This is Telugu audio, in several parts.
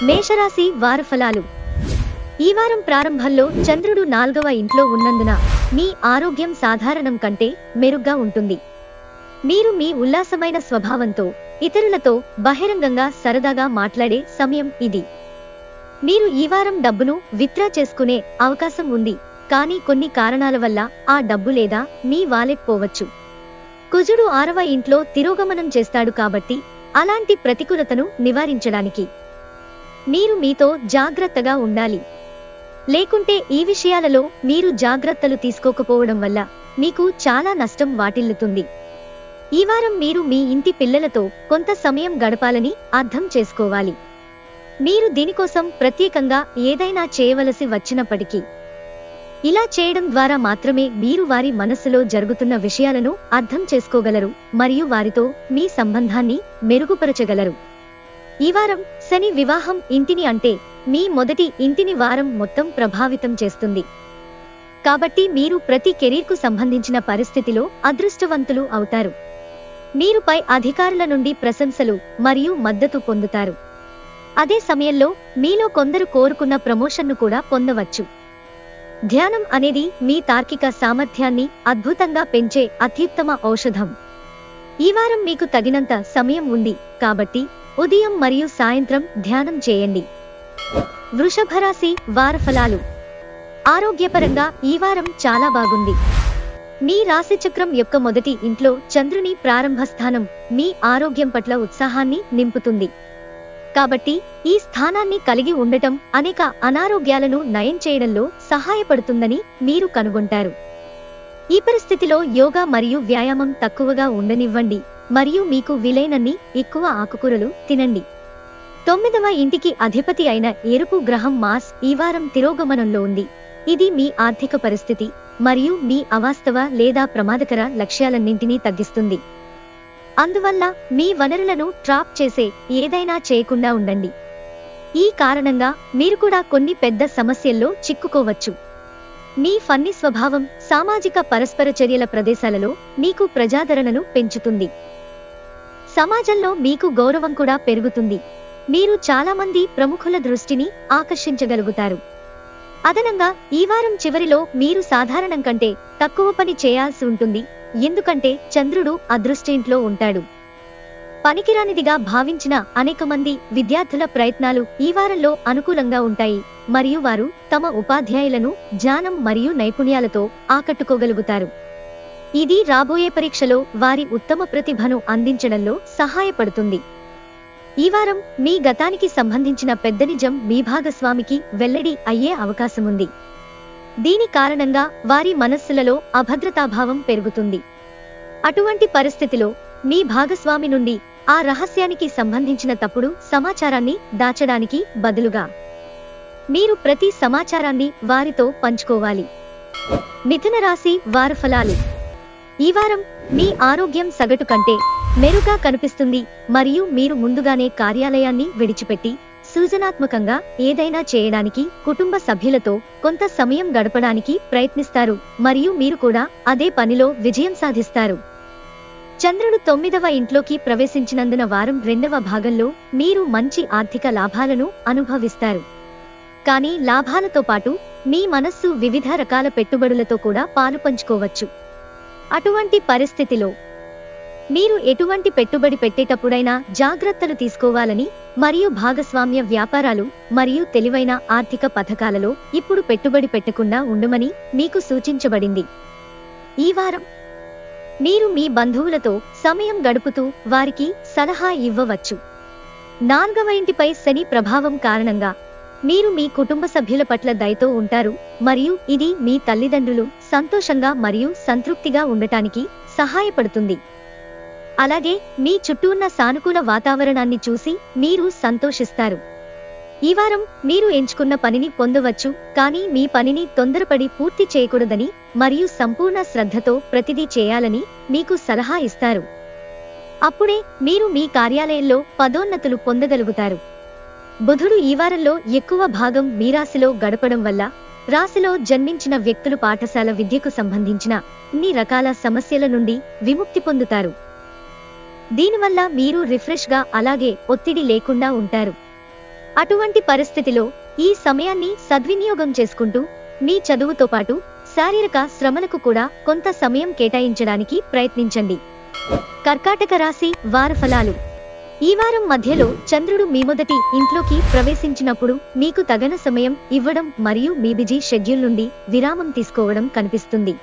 మేషరాశి వార ఫలాలు. ఈ వారం ప్రారంభంలో చంద్రుడు 4వ ఇంట్లో ఉన్నందున మీ ఆరోగ్యం సాధారణం కంటే మెరుగ్గా ఉంటుంది. మీరు మీ ఉల్లాసమైన స్వభావంతో ఇతరులతో బహిరంగంగా సరదాగా మాట్లాడే సమయం ఇది. మీరు ఈ వారం డబ్బును విత్డ్రా చేసుకునే అవకాశం ఉంది, కానీ కొన్ని కారణాల వల్ల ఆ డబ్బు లేదా మీ వాలెట్ పోవచ్చు. కుజుడు 6వ ఇంట్లో తిరోగమనం చేస్తాడు కాబట్టి అలాంటి ప్రతికూలతను నివారించడానికి మీరు మీతో జాగ్రత్తగా ఉండాలి. లేకుంటే ఈ విషయాలలో మీరు జాగ్రత్తలు తీసుకోకపోవడం వల్ల మీకు చాలా నష్టం వాటిల్లుతుంది. ఈ వారం మీరు మీ ఇంటి పిల్లలతో కొంత సమయం గడపాలని అర్థం చేసుకోవాలి. మీరు దీనికోసం ప్రత్యేకంగా ఏదైనా చేయవలసి వచ్చినప్పటికీ ఇలా చేయడం ద్వారా మాత్రమే మీరు వారి మనస్సులో జరుగుతున్న విషయాలను అర్థం చేసుకోగలరు మరియు వారితో మీ సంబంధాన్ని మెరుగుపరచగలరు. ఈ వారం శని వివాహం ఇంటిని అంటే మీ మొదటి ఇంటిని వారం మొత్తం ప్రభావితం చేస్తుంది. కాబట్టి మీరు ప్రతి కెరీర్కు సంబంధించిన పరిస్థితిలో అదృష్టవంతులు అవుతారు. మీరు పై అధికారుల నుండి ప్రశంసలు మరియు మద్దతు పొందుతారు. అదే సమయంలో మీలో కొందరు కోరుకున్న ప్రమోషన్ను కూడా పొందవచ్చు. ధ్యానం అనేది మీ తార్కిక సామర్థ్యాన్ని అద్భుతంగా పెంచే అత్యుత్తమ ఔషధం. ఈ వారం మీకు తగినంత సమయం ఉంది కాబట్టి ఉదయం మరియు సాయంత్రం ధ్యానం చేయండి. వృషభ రాశి వార ఫలాలు. ఆరోగ్యపరంగా ఈ వారం చాలా బాగుంది. మీ రాశి చక్రం యొక్క మొదటి ఇంట్లో చంద్రుని ప్రారంభ స్థానం మీ ఆరోగ్యం పట్ల ఉత్సాహాన్ని నింపుతుంది. కాబట్టి ఈ స్థానాన్ని కలిగి ఉండటం అనేక అనారోగ్యాలను నయం చేయడంలో సహాయపడుతుందని మీరు కనుగొంటారు. ఈ పరిస్థితిలో యోగా మరియు వ్యాయామం తక్కువగా ఉండనివ్వండి మరియు మీకు వీలైనన్ని ఎక్కువ ఆకుకూరలు తినండి. 9వ ఇంటికి అధిపతి అయిన ఎరుపు గ్రహం మాస్ ఈ వారం తిరోగమనంలో ఉంది. ఇది మీ ఆర్థిక పరిస్థితి మరియు మీ అవాస్తవ లేదా ప్రమాదకర లక్ష్యాలన్నింటినీ తగ్గిస్తుంది. అందువల్ల మీ వనరులను ట్రాప్ చేసే ఏదైనా చేయకుండా ఉండండి. ఈ కారణంగా మీరు కూడా కొన్ని పెద్ద సమస్యల్లో చిక్కుకోవచ్చు. మీ ఫన్నీ స్వభావం సామాజిక పరస్పర చర్యల ప్రదేశాలలో మీకు ప్రజాదరణను పెంచుతుంది. సమాజంలో మీకు గౌరవం కూడా పెరుగుతుంది. మీరు చాలా మంది ప్రముఖుల దృష్టిని ఆకర్షించగలుగుతారు. అదనంగా ఈ వారం చివరిలో మీరు సాధారణం కంటే తక్కువ పని చేయాల్సి ఉంటుంది, ఎందుకంటే చంద్రుడు అదృష్ట ఇంట్లో ఉంటాడు. పనికిరానిదిగా భావించిన అనేక మంది విద్యార్థుల ప్రయత్నాలు ఈ వారంలో అనుకూలంగా ఉంటాయి మరియు వారు తమ ఉపాధ్యాయులను జ్ఞానం మరియు నైపుణ్యాలతో ఆకట్టుకోగలుగుతారు. ఇది రాబోయే పరీక్షలో వారి ఉత్తమ ప్రతిభను అందించడంలో సహాయపడుతుంది. ఈ వారం మీ గతానికి సంబంధించిన పెద్ద నిజం మీ భాగస్వామికి వెల్లడి అయ్యే అవకాశముంది. దీని కారణంగా వారి మనస్సులలో అభద్రతాభావం పెరుగుతుంది. అటువంటి పరిస్థితిలో మీ భాగస్వామి నుండి ఆ రహస్యానికి సంబంధించిన తప్పుడు సమాచారాన్ని దాచడానికి బదులుగా మీరు ప్రతి సమాచారాన్ని వారితో పంచుకోవాలి. మిథున రాశి వార ఫలాలు. ఈ వారం మీ ఆరోగ్యం సగటు కంటే మెరుగ్గా కనిపిస్తుంది మరియు మీరు ముందుగానే కార్యాలయాన్ని విడిచిపెట్టి సృజనాత్మకంగా ఏదైనా చేయడానికి కుటుంబ సభ్యులతో కొంత సమయం గడపడానికి ప్రయత్నిస్తారు మరియు మీరు కూడా అదే పనిలో విజయం సాధిస్తారు. చంద్రుడు 9వ ఇంట్లోకి ప్రవేశించినందున వారం 2వ భాగంలో మీరు మంచి ఆర్థిక లాభాలను అనుభవిస్తారు. కానీ లాభాలతో పాటు మీ మనస్సు వివిధ రకాల పెట్టుబడులతో కూడా పాలుపంచుకోవచ్చు. అటువంటి పరిస్థితిలో మీరు ఎటువంటి పెట్టుబడి పెట్టేటప్పుడైనా జాగ్రత్తలు తీసుకోవాలని మరియు భాగస్వామ్య వ్యాపారాలు మరియు తెలివైన ఆర్థిక పథకాలలో ఇప్పుడు పెట్టుబడి పెట్టకుండా ఉండమని మీకు సూచించబడింది. ఈ వారం మీరు మీ బంధువులతో సమయం గడుపుతూ వారికి సలహా ఇవ్వవచ్చు. 4వ ఇంటిపై శని ప్రభావం కారణంగా మీరు మీ కుటుంబ సభ్యుల పట్ల దయతో ఉంటారు మరియు ఇది మీ తల్లిదండ్రులు సంతోషంగా మరియు సంతృప్తిగా ఉండటానికి సహాయపడుతుంది. అలాగే మీ చుట్టూ ఉన్న సానుకూల వాతావరణాన్ని చూసి మీరు సంతోషిస్తారు. ఈ వారం మీరు ఎంచుకున్న పనిని పొందవచ్చు, కానీ మీ పనిని తొందరపడి పూర్తి చేయకూడదని మరియు సంపూర్ణ శ్రద్ధతో ప్రతిదీ చేయాలని మీకు సలహా ఇస్తారు. అప్పుడే మీరు మీ కార్యాలయంలో పదోన్నతులు పొందగలుగుతారు. బుధుడు ఈ వారంలో ఎక్కువ భాగం మీ రాశిలో గడపడం వల్ల రాశిలో జన్మించిన వ్యక్తులు పాఠశాల విద్యకు సంబంధించిన అన్ని రకాల సమస్యల నుండి విముక్తి పొందుతారు. దీనివల్ల మీరు రిఫ్రెష్గా అలాగే ఒత్తిడి లేకుండా ఉంటారు. అటువంటి పరిస్థితిలో ఈ సమయాన్ని సద్వినియోగం చేసుకుంటూ మీ చదువుతో పాటు శారీరక శ్రమలకు కూడా కొంత సమయం కేటాయించడానికి ప్రయత్నించండి. కర్కాటక రాశి వార ఫలాలు. ఈ వారం మధ్యలో చంద్రుడు మీ మొదటి ఇంట్లోకి ప్రవేశించినప్పుడు మీకు తగిన సమయం ఇవ్వడం మరియు మీ బిజీ షెడ్యూల్ నుండి విరామం తీసుకోవడం కనిపిస్తుంది.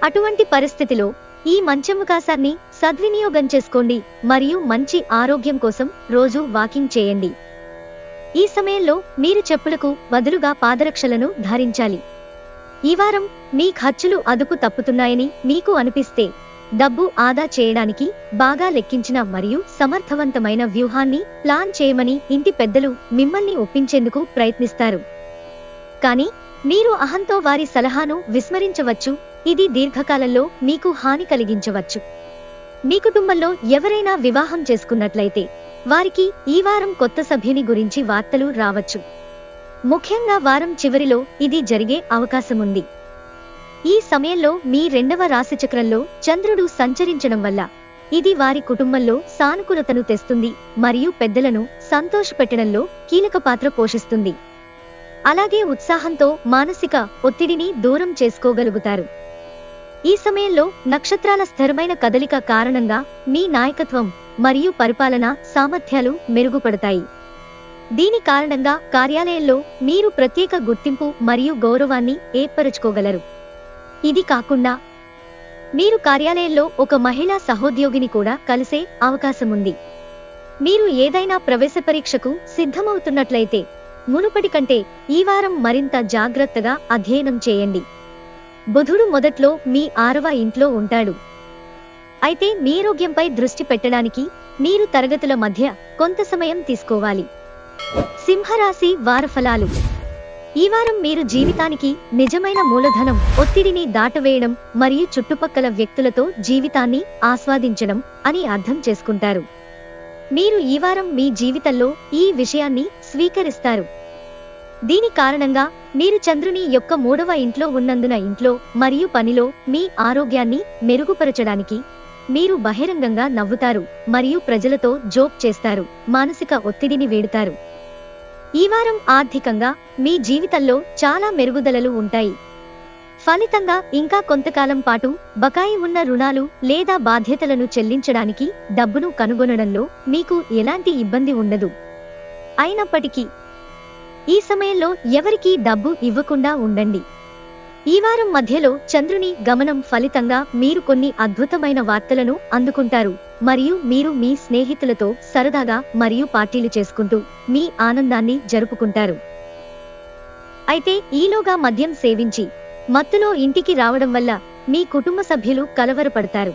అటువంటి పరిస్థితిలో ఈ మంచి అవకాశాన్ని సద్వినియోగం చేసుకోండి మరియు మంచి ఆరోగ్యం కోసం రోజు వాకింగ్ చేయండి. ఈ సమయంలో మీరు చెప్పులకు బదులుగా పాదరక్షలను ధరించాలి. ఈ వారం మీ ఖర్చులు అదుపు తప్పుతున్నాయని మీకు అనిపిస్తే డబ్బు ఆదా చేయడానికి బాగా లెక్కించిన మరియు సమర్థవంతమైన వ్యూహాన్ని ప్లాన్ చేయమని ఇంటి పెద్దలు మిమ్మల్ని ఒప్పించేందుకు ప్రయత్నిస్తారు. కానీ మీరు అహంతో వారి సలహాను విస్మరించవచ్చు. ఇది దీర్ఘకాలంలో మీకు హాని కలిగించవచ్చు. మీ కుటుంబంలో ఎవరైనా వివాహం చేసుకున్నట్లయితే వారికి ఈ వారం కొత్త సభ్యుని గురించి వార్తలు రావచ్చు. ముఖ్యంగా వారం చివరిలో ఇది జరిగే అవకాశముంది. ఈ సమయంలో మీ 2వ రాశిచక్రంలో చంద్రుడు సంచరించడం వల్ల ఇది వారి కుటుంబంలో సానుకూలతను తెస్తుంది మరియు పెద్దలను సంతోషపెట్టడంలో కీలక పాత్ర పోషిస్తుంది. అలాగే ఉత్సాహంతో మానసిక ఒత్తిడిని దూరం చేసుకోగలుగుతారు. ఈ సమయంలో నక్షత్రాల స్థిరమైన కదలిక కారణంగా మీ నాయకత్వం మరియు పరిపాలనా సామర్థ్యాలు మెరుగుపడతాయి. దీని కారణంగా కార్యాలయంలో మీరు ప్రత్యేక గుర్తింపు మరియు గౌరవాన్ని ఏర్పరచుకోగలరు. ఇది కాకుండా మీరు కార్యాలయంలో ఒక మహిళా సహోద్యోగిని కూడా కలిసే అవకాశముంది. మీరు ఏదైనా ప్రవేశ పరీక్షకు సిద్ధమవుతున్నట్లయితే మునుపటి కంటే ఈ వారం మరింత జాగ్రత్తగా అధ్యయనం చేయండి. బుధుడు మొదట్లో మీ 6వ ఇంట్లో ఉంటాడు. అయితే మీ ఆరోగ్యంపై దృష్టి పెట్టడానికి మీరు తరగతుల మధ్య కొంత సమయం తీసుకోవాలి. సింహరాశి వార ఫలాలు. ఈ వారం మీరు జీవితానికి నిజమైన మూలధనం ఒత్తిడిని దాటవేయడం మరియు చుట్టుపక్కల వ్యక్తులతో జీవితాన్ని ఆస్వాదించడం అని అర్థం చేసుకుంటారు. మీరు ఈ వారం మీ జీవితంలో ఈ విషయాన్ని స్వీకరిస్తారు. దీని కారణంగా మీరు చంద్రుని యొక్క 3వ ఇంట్లో ఉన్నందున ఇంట్లో మరియు పనిలో మీ ఆరోగ్యాన్ని మెరుగుపరచడానికి మీరు బహిరంగంగా నవ్వుతారు మరియు ప్రజలతో జోక్ చేస్తారు, మానసిక ఒత్తిడిని వేడుతారు. ఈ వారం ఆర్థికంగా మీ జీవితంలో చాలా మెరుగుదలలు ఉంటాయి. ఫలితంగా ఇంకా కొంతకాలం పాటు బకాయి ఉన్న రుణాలు లేదా బాధ్యతలను చెల్లించడానికి డబ్బును కనుగొనడంలో మీకు ఎలాంటి ఇబ్బంది ఉండదు. అయినప్పటికీ ఈ సమయంలో ఎవరికీ డబ్బు ఇవ్వకుండా ఉండండి. ఈ వారం మధ్యలో చంద్రుని గమనం ఫలితంగా మీరు కొన్ని అద్భుతమైన వార్తలను అందుకుంటారు మరియు మీరు మీ స్నేహితులతో సరదాగా మరియు పార్టీలు చేసుకుంటూ మీ ఆనందాన్ని జరుపుకుంటారు. అయితే ఈలోగా మద్యం సేవించి మత్తులో ఇంటికి రావడం వల్ల మీ కుటుంబ సభ్యులు కలవరపడతారు.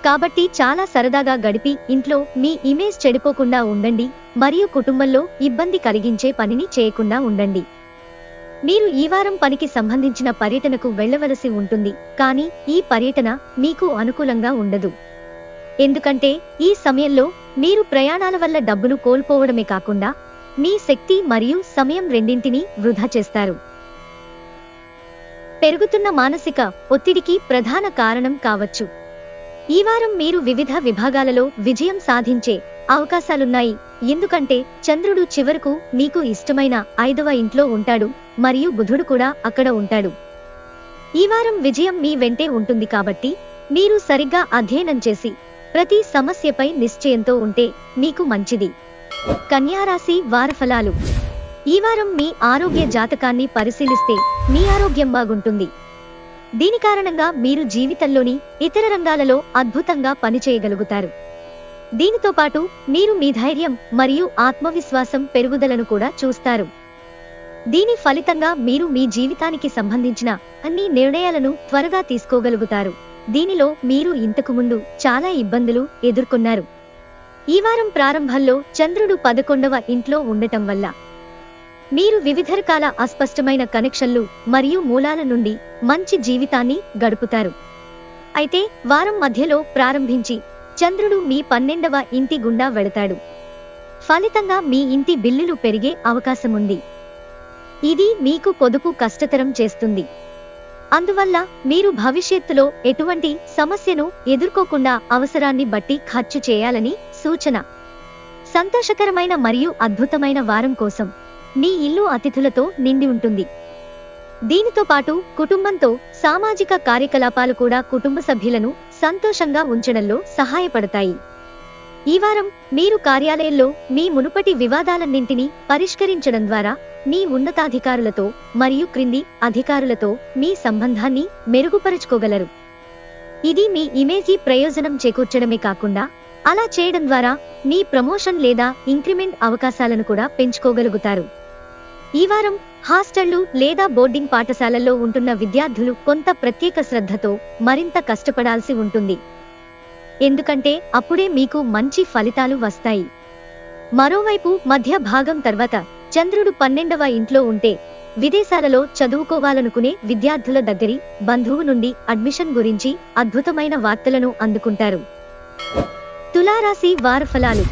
కాబట్టి చాలా సరదాగా గడిపి ఇంట్లో మీ ఇమేజ్ చెడిపోకుండా ఉండండి మరియు కుటుంబంలో ఇబ్బంది కలిగించే పనిని చేయకుండా ఉండండి. మీరు ఈ వారం పనికి సంబంధించిన పర్యటనకు వెళ్లవలసి ఉంటుంది, కానీ ఈ పర్యటన మీకు అనుకూలంగా ఉండదు. ఎందుకంటే ఈ సమయంలో మీరు ప్రయాణాల వల్ల డబ్బును కోల్పోవడమే కాకుండా మీ శక్తి మరియు సమయం రెండింటినీ వృధా చేస్తారు. పెరుగుతున్న మానసిక ఒత్తిడికి ప్రధాన కారణం కావచ్చు. ఈ వారం మీరు వివిధ విభాగాలలో విజయం సాధించే అవకాశాలున్నాయి, ఎందుకంటే చంద్రుడు చివరకు మీకు ఇష్టమైన 5వ ఇంట్లో ఉంటాడు మరియు బుధుడు కూడా అక్కడ ఉంటాడు. ఈ వారం విజయం మీ వెంటే ఉంటుంది కాబట్టి మీరు సరిగ్గా అధ్యయనం చేసి ప్రతి సమస్యపై నిశ్చయంతో ఉంటే మీకు మంచిది. కన్యా రాశి వార ఫలాలు. ఈ వారం మీ ఆరోగ్య జాతకాన్ని పరిశీలిస్తే మీ ఆరోగ్యం బాగుంటుంది. దీని కారణంగా మీరు జీవితంలోని ఇతర రంగాలలో అద్భుతంగా పనిచేయగలుగుతారు. దీనితో పాటు మీరు మీ ధైర్యం మరియు ఆత్మవిశ్వాసం పెరుగుదలను కూడా చూస్తారు. దీని ఫలితంగా మీరు మీ జీవితానికి సంబంధించిన అన్ని నిర్ణయాలను త్వరగా తీసుకోగలుగుతారు. దీనిలో మీరు ఇంతకు ముందు చాలా ఇబ్బందులు ఎదుర్కొన్నారు. ఈ వారం ప్రారంభంలో చంద్రుడు 11వ ఇంట్లో ఉండటం వల్ల మీరు వివిధ రకాల అస్పష్టమైన కనెక్షన్లు మరియు మూలాల నుండి మంచి జీవితాన్ని గడుపుతారు. అయితే వారం మధ్యలో ప్రారంభించి చంద్రుడు మీ 12వ ఇంటి గుండా వెళతాడు. ఫలితంగా మీ ఇంటి బిల్లులు పెరిగే అవకాశముంది. ఇది మీకు పొదుపు కష్టతరం చేస్తుంది. అందువల్ల మీరు భవిష్యత్తులో ఎటువంటి సమస్యను ఎదుర్కోకుండా అవసరాన్ని బట్టి ఖర్చు చేయాలని సూచన. సంతోషకరమైన మరియు అద్భుతమైన వారం కోసం మీ ఇల్లు అతిథులతో నిండి ఉంటుంది. దీనితో పాటు కుటుంబంతో సామాజిక కార్యకలాపాలు కూడా కుటుంబ సభ్యులను సంతోషంగా ఉంచడంలో సహాయపడతాయి. ఈ వారం మీరు కార్యాలయంలో మీ మునుపటి వివాదాలన్నింటినీ పరిష్కరించడం ద్వారా మీ ఉన్నతాధికారులతో మరియు క్రింది అధికారులతో మీ సంబంధాన్ని మెరుగుపరుచుకోగలరు. ఇది మీ ఇమేజ్కి ప్రయోజనం చేకూర్చడమే కాకుండా అలా చేయడం ద్వారా మీ ప్రమోషన్ లేదా ఇంక్రిమెంట్ అవకాశాలను కూడా పెంచుకోగలుగుతారు. ఈ వారం హాస్టళ్లు లేదా బోర్డింగ్ పాఠశాలల్లో ఉంటున్న విద్యార్థులు కొంత ప్రత్యేక శ్రద్ధతో మరింత కష్టపడాల్సి ఉంటుంది. ఎందుకంటే అప్పుడే మీకు మంచి ఫలితాలు వస్తాయి. మరోవైపు మధ్య భాగం తర్వాత చంద్రుడు 12వ ఇంట్లో ఉంటే విదేశాలలో చదువుకోవాలనుకునే విద్యార్థుల దగ్గరి బంధువు నుండి అడ్మిషన్ గురించి అద్భుతమైన వార్తలను అందుకుంటారు. తులారాశి వార ఫలాలు.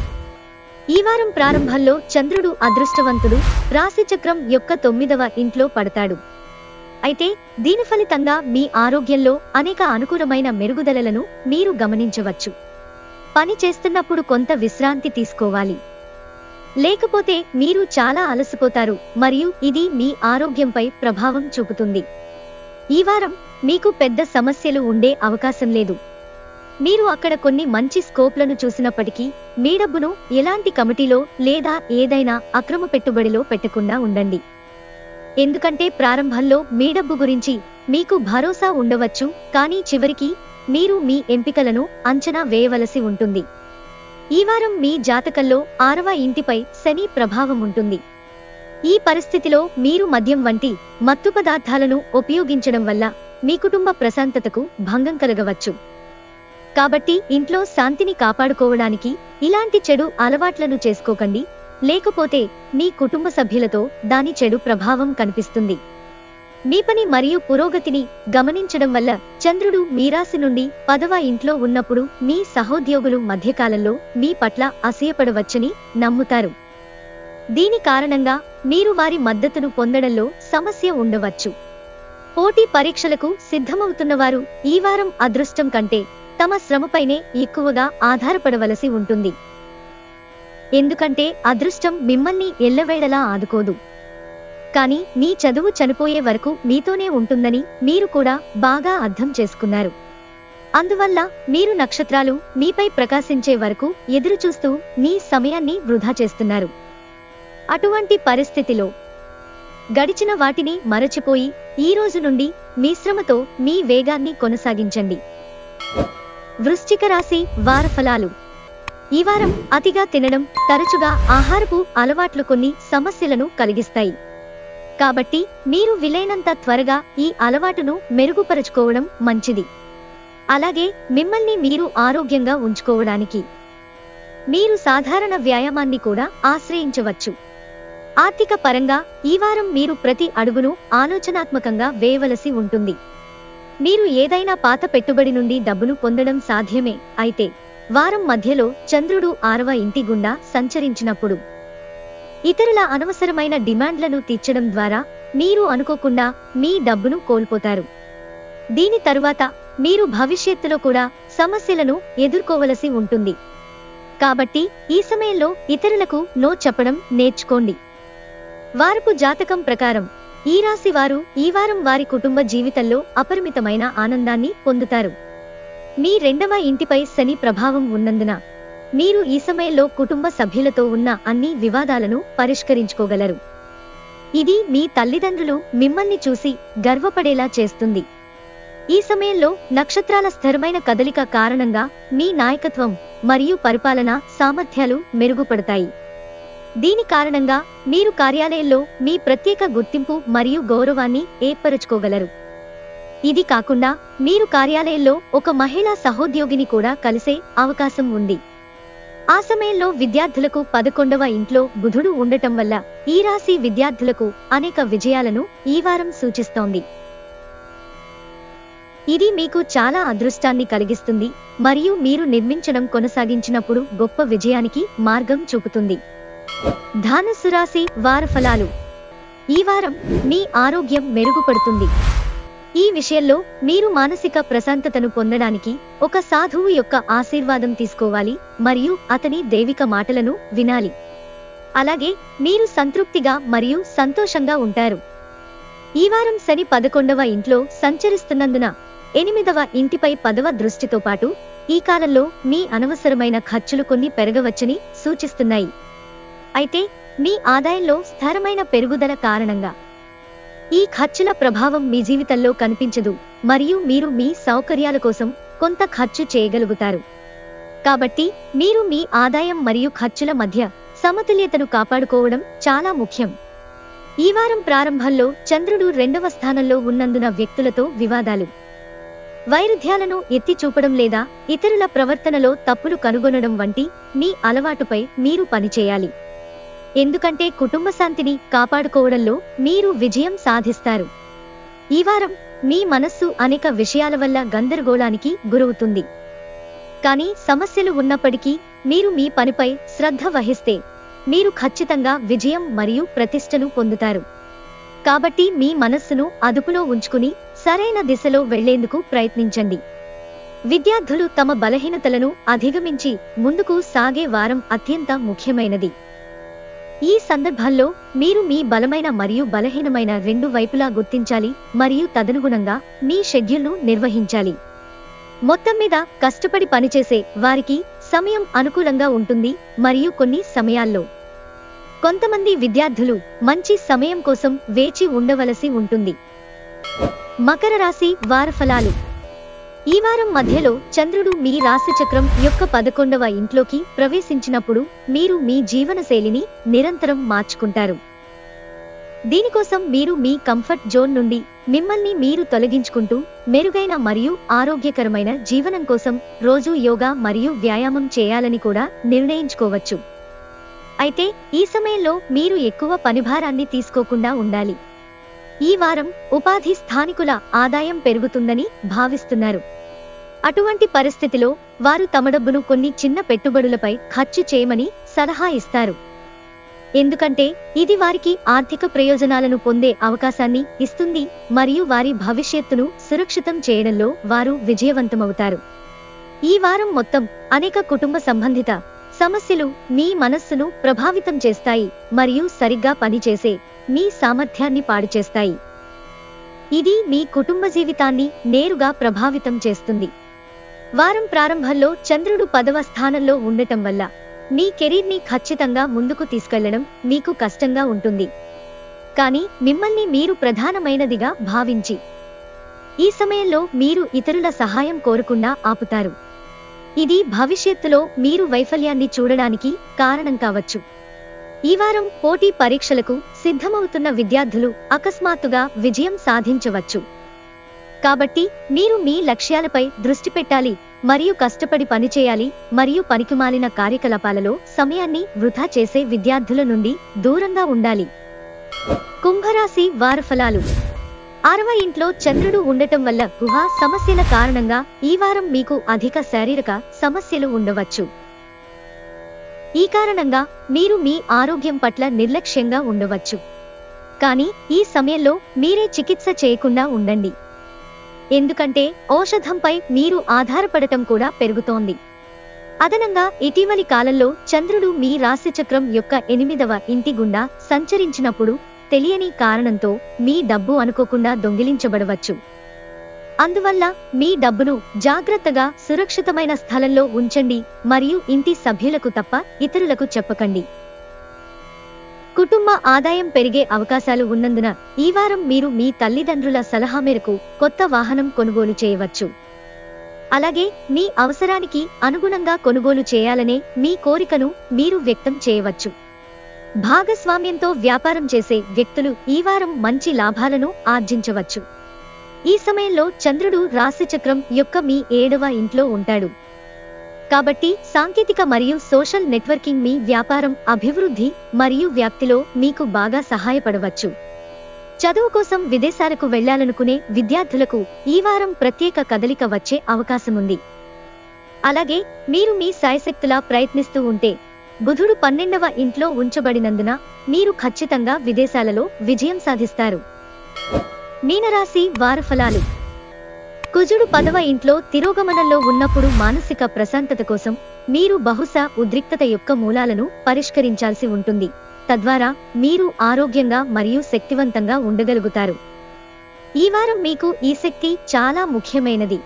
ఈ వారం ప్రారంభంలో చంద్రుడు అదృష్టవంతుడు రాశిచక్రం యొక్క 9వ ఇంట్లో పడతాడు. అయితే దీని ఫలితంగా మీ ఆరోగ్యంలో అనేక అనుకూలమైన మెరుగుదలలను మీరు గమనించవచ్చు. పని చేస్తున్నప్పుడు కొంత విశ్రాంతి తీసుకోవాలి, లేకపోతే మీరు చాలా అలసిపోతారు మరియు ఇది మీ ఆరోగ్యంపై ప్రభావం చూపుతుంది. ఈ వారం మీకు పెద్ద సమస్యలు ఉండే అవకాశం లేదు. మీరు అక్కడ కొన్ని మంచి స్కోప్లను చూసినప్పటికీ మీ డబ్బును ఎలాంటి కమిటీలో లేదా ఏదైనా అక్రమ పెట్టుబడిలో పెట్టకుండా ఉండండి. ఎందుకంటే ప్రారంభంలో మీ డబ్బు గురించి మీకు భరోసా ఉండవచ్చు, కానీ చివరికి మీరు మీ ఎంపికలను అంచనా వేయవలసి ఉంటుంది. ఈ వారం మీ జాతకంలో 6వ ఇంటిపై శని ప్రభావం ఉంటుంది. ఈ పరిస్థితిలో మీరు మద్యం వంటి మత్తు పదార్థాలను ఉపయోగించడం వల్ల మీ కుటుంబ ప్రశాంతతకు భంగం కలగవచ్చు. కాబట్టి ఇంట్లో శాంతిని కాపాడుకోవడానికి ఇలాంటి చెడు అలవాట్లను చేసుకోకండి, లేకపోతే మీ కుటుంబ సభ్యులతో దాని చెడు ప్రభావం కనిపిస్తుంది. మీ పని మరియు పురోగతిని గమనించడం వల్ల చంద్రుడు మీ రాశి నుండి 10వ ఇంట్లో ఉన్నప్పుడు మీ సహోద్యోగులు మధ్యకాలంలో మీ పట్ల అసూయపడవచ్చని నమ్ముతారు. దీని కారణంగా మీరు వారి మద్దతును పొందడంలో సమస్య ఉండవచ్చు. పోటీ పరీక్షలకు సిద్ధమవుతున్నవారు ఈ వారం అదృష్టం కంటే తమ శ్రమపైనే ఎక్కువగా ఆధారపడవలసి ఉంటుంది. ఎందుకంటే అదృష్టం మిమ్మల్ని ఎల్లవేళలా ఆదుకోదు, కానీ మీ చదువు చనిపోయే వరకు మీతోనే ఉంటుందని మీరు కూడా బాగా అర్థం చేసుకున్నారు. అందువల్ల మీరు నక్షత్రాలు మీపై ప్రకాశించే వరకు ఎదురుచూస్తూ మీ సమయాన్ని వృధా చేస్తున్నారు. అటువంటి పరిస్థితిలో గడిచిన వాటిని మరచిపోయి ఈ రోజు నుండి మీ శ్రమతో మీ వేగాన్ని కొనసాగించండి. వృశ్చిక రాశి వార ఫలాలు. ఈ వారం అతిగా తినడం, తరచుగా ఆహారపు అలవాట్లు కొన్ని సమస్యలను కలిగిస్తాయి. కాబట్టి మీరు వీలైనంత త్వరగా ఈ అలవాటును మెరుగుపరుచుకోవడం మంచిది. అలాగే మిమ్మల్ని మీరు ఆరోగ్యంగా ఉంచుకోవడానికి మీరు సాధారణ వ్యాయామాన్ని కూడా ఆశ్రయించవచ్చు. ఆర్థిక పరంగా ఈ వారం మీరు ప్రతి అడుగును ఆలోచనాత్మకంగా వేయవలసి ఉంటుంది. మీరు ఏదైనా పాత పెట్టుబడి నుండి డబ్బును పొందడం సాధ్యమే, అయితే వారం మధ్యలో చంద్రుడు 6వ ఇంటి గుండా సంచరించినప్పుడు ఇతరుల అనవసరమైన డిమాండ్లను తీర్చడం ద్వారా మీరు అనుకోకుండా మీ డబ్బును కోల్పోతారు. దీని తరువాత మీరు భవిష్యత్తులో కూడా సమస్యలను ఎదుర్కోవలసి ఉంటుంది. కాబట్టి ఈ సమయంలో ఇతరులకు నో చెప్పడం నేర్చుకోండి. వారపు జాతకం ప్రకారం ఈ రాశి వారు ఈ వారం వారి కుటుంబ జీవితంలో అపరిమితమైన ఆనందాన్ని పొందుతారు. మీ 2వ ఇంటిపై శని ప్రభావం ఉన్నందున మీరు ఈ సమయంలో కుటుంబ సభ్యులతో ఉన్న అన్ని వివాదాలను పరిష్కరించుకోగలరు. ఇది మీ తల్లిదండ్రులు మిమ్మల్ని చూసి గర్వపడేలా చేస్తుంది. ఈ సమయంలో నక్షత్రాల స్థిరమైన కదలిక కారణంగా మీ నాయకత్వం మరియు పరిపాలనా సామర్థ్యాలు మెరుగుపడతాయి. దీని కారణంగా మీరు కార్యాలయంలో మీ ప్రత్యేక గుర్తింపు మరియు గౌరవాన్ని ఏర్పరచుకోగలరు. ఇది కాకుండా మీరు కార్యాలయంలో ఒక మహిళా సహోద్యోగిని కూడా కలిసే అవకాశం ఉంది. ఆ సమయంలో విద్యార్థులకు 11వ ఇంట్లో బుధుడు ఉండటం వల్ల ఈ రాశి విద్యార్థులకు అనేక విజయాలను ఈ వారం సూచిస్తోంది. ఇది మీకు చాలా అదృష్టాన్ని కలిగిస్తుంది మరియు మీరు నిర్మించడం కొనసాగించినప్పుడు గొప్ప విజయానికి మార్గం చూపుతుంది. ధనుస్సు రాశి వార ఫలాలు. ఈ వారం మీ ఆరోగ్యం మెరుగుపడుతుంది. ఈ విషయంలో మీరు మానసిక ప్రశాంతతను పొందడానికి ఒక సాధువు యొక్క ఆశీర్వాదం తీసుకోవాలి మరియు అతని దైవిక మాటలను వినాలి. అలాగే మీరు సంతృప్తిగా మరియు సంతోషంగా ఉంటారు. ఈ వారం శని 11వ ఇంట్లో సంచరిస్తున్నందున 8వ ఇంటిపై 10వ దృష్టితో పాటు ఈ కాలంలో మీ అనవసరమైన ఖర్చులు కొన్ని పెరగవచ్చని సూచిస్తున్నాయి. అయితే మీ ఆదాయంలో స్థిరమైన పెరుగుదల కారణంగా ఈ ఖర్చుల ప్రభావం మీ జీవితంలో కనిపించదు మరియు మీరు మీ సౌకర్యాల కోసం కొంత ఖర్చు చేయగలుగుతారు. కాబట్టి మీరు మీ ఆదాయం మరియు ఖర్చుల మధ్య సమతుల్యతను కాపాడుకోవడం చాలా ముఖ్యం. ఈ వారం ప్రారంభంలో చంద్రుడు 2వ స్థానంలో ఉన్నందున వ్యక్తులతో వివాదాలు, వైరుధ్యాలను ఎత్తి చూపడం లేదా ఇతరుల ప్రవర్తనలో తప్పులు కనుగొనడం వంటి మీ అలవాటుపై మీరు పనిచేయాలి. ఎందుకంటే కుటుంబ శాంతిని కాపాడుకోవడంలో మీరు విజయం సాధిస్తారు. ఈ వారం మీ మనస్సు అనేక విషయాల వల్ల గందరగోళానికి గురవుతుంది. కానీ సమస్యలు ఉన్నప్పటికీ మీరు మీ పనిపై శ్రద్ధ వహిస్తే మీరు ఖచ్చితంగా విజయం మరియు ప్రతిష్టను పొందుతారు. కాబట్టి మీ మనస్సును అదుపులో ఉంచుకుని సరైన దిశలో వెళ్లేందుకు ప్రయత్నించండి. విద్యార్థులు తమ బలహీనతలను అధిగమించి ముందుకు సాగే వారం అత్యంత ముఖ్యమైనది. ఈ సందర్భంలో మీరు మీ బలమైన మరియు బలహీనమైన రెండు వైపులా గుర్తించాలి మరియు తదనుగుణంగా మీ షెడ్యూల్ను నిర్వహించాలి. మొత్తం మీద కష్టపడి పనిచేసే వారికి సమయం అనుకూలంగా ఉంటుంది మరియు కొన్ని సమయాల్లో కొంతమంది విద్యార్థులు మంచి సమయం కోసం వేచి ఉండవలసి ఉంటుంది. మకర రాశి వార ఫలాలు. ఈ వారం మధ్యలో చంద్రుడు మీ రాశిచక్రం యొక్క 11వ ఇంట్లోకి ప్రవేశించినప్పుడు మీరు మీ జీవనశైలిని నిరంతరం మార్చుకుంటారు. దీనికోసం మీరు మీ కంఫర్ట్ జోన్ నుండి మిమ్మల్ని మీరు తొలగించుకుంటూ మెరుగైన మరియు ఆరోగ్యకరమైన జీవనం కోసం రోజూ యోగా మరియు వ్యాయామం చేయాలని కూడా నిర్ణయించుకోవచ్చు. అయితే ఈ సమయంలో మీరు ఎక్కువ పనిభారాన్ని తీసుకోకుండా ఉండాలి. ఈ వారం ఉపాధి స్థానికుల ఆదాయం పెరుగుతుందని భావిస్తున్నారు. అటువంటి పరిస్థితిలో వారు తమ డబ్బును కొన్ని చిన్న పెట్టుబడులపై ఖర్చు చేయమని సలహా ఇస్తారు. ఎందుకంటే ఇది వారికి ఆర్థిక ప్రయోజనాలను పొందే అవకాశాన్ని ఇస్తుంది మరియు వారి భవిష్యత్తును సురక్షితం చేయడంలో వారు విజయవంతమవుతారు. ఈ వారం మొత్తం అనేక కుటుంబ సంబంధిత సమస్యలు మీ మనస్సును ప్రభావితం చేస్తాయి మరియు సరిగ్గా పనిచేసే మీ సామర్థ్యాన్ని పాడుచేస్తాయి. ఇది మీ కుటుంబ జీవితాన్ని నేరుగా ప్రభావితం చేస్తుంది. వారం ప్రారంభంలో చంద్రుడు 10వ స్థానంలో ఉండటం వల్ల మీ కెరీర్ని ఖచ్చితంగా ముందుకు తీసుకెళ్లడం మీకు కష్టంగా ఉంటుంది. కానీ మిమ్మల్ని మీరు ప్రధానమైనదిగా భావించి ఈ సమయంలో మీరు ఇతరుల సహాయం కోరకుండా ఆపుతారు. ఇది భవిష్యత్తులో మీరు వైఫల్యాన్ని చూడడానికి కారణం కావచ్చు. ఈ వారం పోటీ పరీక్షలకు సిద్ధమవుతున్న విద్యార్థులు అకస్మాత్తుగా విజయం సాధించవచ్చు. కాబట్టి మీరు మీ లక్ష్యాలపై దృష్టి పెట్టాలి మరియు కష్టపడి పనిచేయాలి మరియు పనికిమాలిన కార్యకలాపాలలో సమయాన్ని వృధా చేసే విద్యార్థుల నుండి దూరంగా ఉండాలి. కుంభరాశి వారఫలాలు. 6వ ఇంట్లో చంద్రుడు ఉండటం వల్ల గుహ సమస్యల కారణంగా ఈ వారం మీకు అధిక శారీరక సమస్యలు ఉండవచ్చు. ఈ కారణంగా మీరు మీ ఆరోగ్యం పట్ల నిర్లక్ష్యంగా ఉండవచ్చు. కానీ ఈ సమయంలో మీరే చికిత్స చేయకుండా ఉండండి. ఎందుకంటే ఔషధంపై మీరు ఆధారపడటం కూడా పెరుగుతోంది. అదనంగా ఇటీవలి కాలంలో చంద్రుడు మీ రాశిచక్రం యొక్క 8వ ఇంటి గుండా సంచరించినప్పుడు తెలియని కారణంతో మీ డబ్బు అనుకోకుండా దొంగిలించబడవచ్చు. అందువల్ల మీ డబ్బును జాగ్రత్తగా సురక్షితమైన స్థలంలో ఉంచండి మరియు ఇంటి సభ్యులకు తప్ప ఇతరులకు చెప్పకండి. కుటుంబ ఆదాయం పెరిగే అవకాశాలు ఉన్నందున ఈ వారం మీరు మీ తల్లిదండ్రుల సలహా మేరకు కొత్త వాహనం కొనుగోలు చేయవచ్చు. అలాగే మీ అవసరానికి అనుగుణంగా కొనుగోలు చేయాలనే మీ కోరికను మీరు వ్యక్తం చేయవచ్చు. భాగస్వామ్యంతో వ్యాపారం చేసే వ్యక్తులు ఈ వారం మంచి లాభాలను ఆర్జించవచ్చు. ఈ సమయంలో చంద్రుడు రాశిచక్రం యొక్క మీ 7వ ఇంట్లో ఉంటాడు. కాబట్టి సాంకేతిక మరియు సోషల్ నెట్వర్కింగ్ మీ వ్యాపారం అభివృద్ధి మరియు వ్యాప్తిలో మీకు బాగా సహాయపడవచ్చు. చదువు కోసం విదేశాలకు వెళ్లాలనుకునే విద్యార్థులకు ఈ వారం ప్రత్యేక కదలిక వచ్చే అవకాశముంది. అలాగే మీరు మీ శాయశక్తులా ప్రయత్నిస్తూ ఉంటే బుధుడు 12వ ఇంట్లో ఉంచబడినందున మీరు ఖచ్చితంగా విదేశాలలో విజయం సాధిస్తారు. మీనరాశి వారఫలాలు. కుజుడు 10వ ఇంట్లో తిరోగమనంలో ఉన్నప్పుడు మానసిక ప్రశాంతత కోసం మీరు బహుశా ఉద్రిక్తత యొక్క మూలాలను పరిష్కరించాల్సి ఉంటుంది. తద్వారా మీరు ఆరోగ్యంగా మరియు శక్తివంతంగా ఉండగలుగుతారు. ఈ వారం మీకు ఈ శక్తి చాలా ముఖ్యమైనది.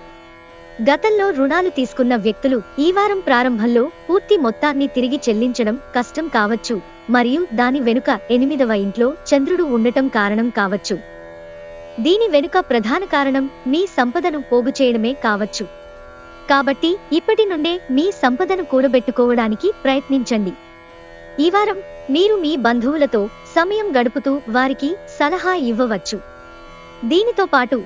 గతంలో రుణాలు తీసుకున్న వ్యక్తులు ఈ వారం ప్రారంభంలో పూర్తి మొత్తాన్ని తిరిగి చెల్లించడం కష్టం కావచ్చు మరియు దాని వెనుక 8వ ఇంట్లో చంద్రుడు ఉండటం కారణం కావచ్చు. దీని వెనుక ప్రధాన కారణం మీ సంపదను పోగు చేయడమే కావచ్చు. కాబట్టి ఇప్పటి నుండే మీ సంపదను కూడబెట్టుకోవడానికి ప్రయత్నించండి. ఈ వారం మీరు మీ బంధువులతో సమయం గడుపుతూ వారికి సలహా ఇవ్వవచ్చు. దీనితో పాటు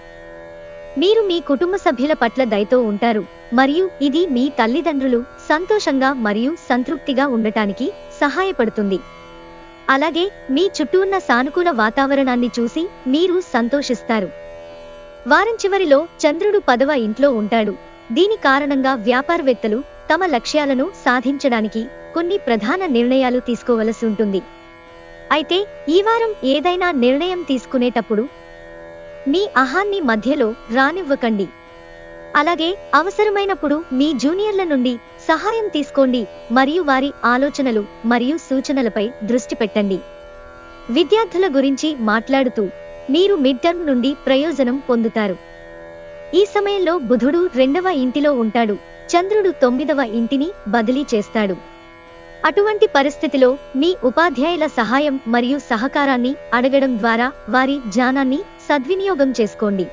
మీరు మీ కుటుంబ సభ్యుల పట్ల దయతో ఉంటారు మరియు ఇది మీ తల్లిదండ్రులు సంతోషంగా మరియు సంతృప్తిగా ఉండటానికి సహాయపడుతుంది. అలాగే మీ చుట్టూ ఉన్న సానుకూల వాతావరణాన్ని చూసి మీరు సంతోషిస్తారు. వారం చివరిలో చంద్రుడు 10వ ఇంట్లో ఉంటాడు. దీని కారణంగా వ్యాపారవేత్తలు తమ లక్ష్యాలను సాధించడానికి కొన్ని ప్రధాన నిర్ణయాలు తీసుకోవలసి ఉంటుంది. అయితే ఈ వారం ఏదైనా నిర్ణయం తీసుకునేటప్పుడు మీ అహాన్ని మధ్యలో రానివ్వకండి. అలాగే అవసరమైనప్పుడు మీ జూనియర్ల నుండి సహాయం తీసుకోండి మరియు వారి ఆలోచనలు మరియు సూచనలపై దృష్టి పెట్టండి. విద్యార్థుల గురించి మాట్లాడుతూ మీరు మిడ్ టర్మ్ నుండి ప్రయోజనం పొందుతారు. ఈ సమయంలో బుధుడు 2వ ఇంటిలో ఉంటాడు. చంద్రుడు 9వ ఇంటిని బదిలీ చేస్తాడు. అటువంటి పరిస్థితిలో మీ ఉపాధ్యాయుల సహాయం మరియు సహకారాన్ని అడగడం ద్వారా వారి జ్ఞానాన్ని సద్వినియోగం చేసుకోండి.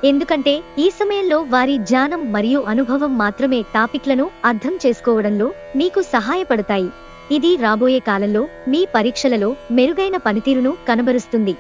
ఎందుకంటే ఈ సమయంలో వారి జ్ఞానం మరియు అనుభవం మాత్రమే టాపిక్లను అర్థం చేసుకోవడంలో మీకు సహాయపడతాయి. ఇది రాబోయే కాలంలో మీ పరీక్షలలో మెరుగైన పనితీరును కనబరుస్తుంది.